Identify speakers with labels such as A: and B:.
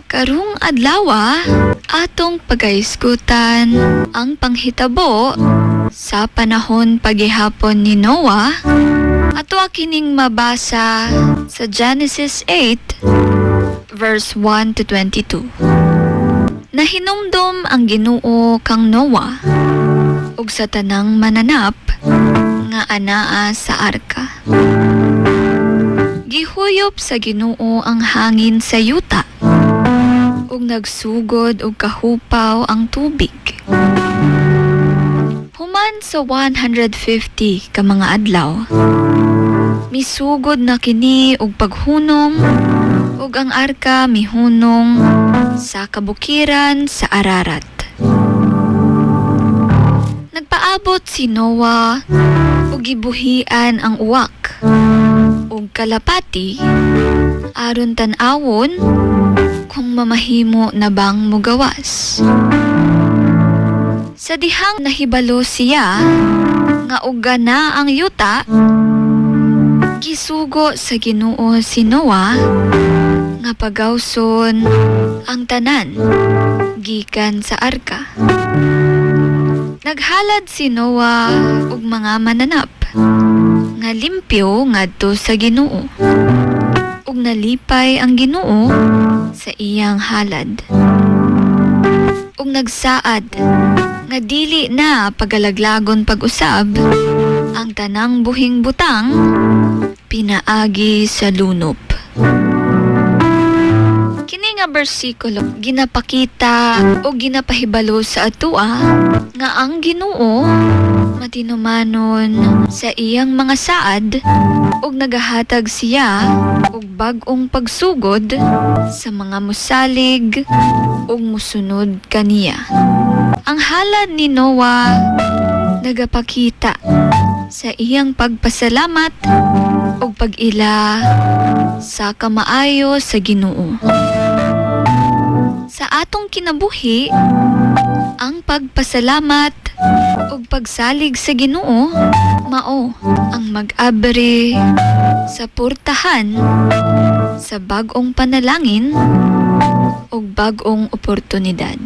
A: Karong adlaw atong pagaisgutan ang panghitabo sa panahon paghihapon ni Noah. Ato kining mabasa sa Genesis 8 verse 1 to 22. Nahinumdom ang Ginoo kang Noah ug sa tanang mananap nga anaa sa arka. Gihuyop sa Ginoo ang hangin sa yuta ug nagsugod og kahupaw ang tubig. Human sa 150 ka mga adlaw, misugod na kini og paghunong ug ang arka mihunong sa kabukiran sa Ararat. Nagpaabot si Noah ug gibuhian ang uwak ug kalapati aron tan-awon kung mamahimo na bang mugawas. Sa dihang nahibalo siya nga uga na ang yuta, gisugo sa Ginoo si Noah nga pagawson ang tanan gikan sa arka. Naghalad si Noah og mga mananap nga limpyo ngadto sa Ginoo ug nalipay ang Ginoo sa iyang halad. Ug nagsaad nga dili na pagalaglagon pag-usab ang tanang buhing butang pinaagi sa lunop. Kini nga bersikulo ginapakita o ginapahibalo sa atua nga ang Ginoo matinumanon sa iyang mga saad ug nagahatag siya og bag-ong pagsugod sa mga musalig ug musunod kaniya. Ang halad ni Noah nagapakita sa iyang pagpasalamat ug pag-ila sa kamaayo sa Ginoo. Sa atong kinabuhi, ang pagpasalamat ug pagsalig sa Ginoo mao ang mag-abri sa portahan sa bag-ong panalangin ug bag-ong oportunidad.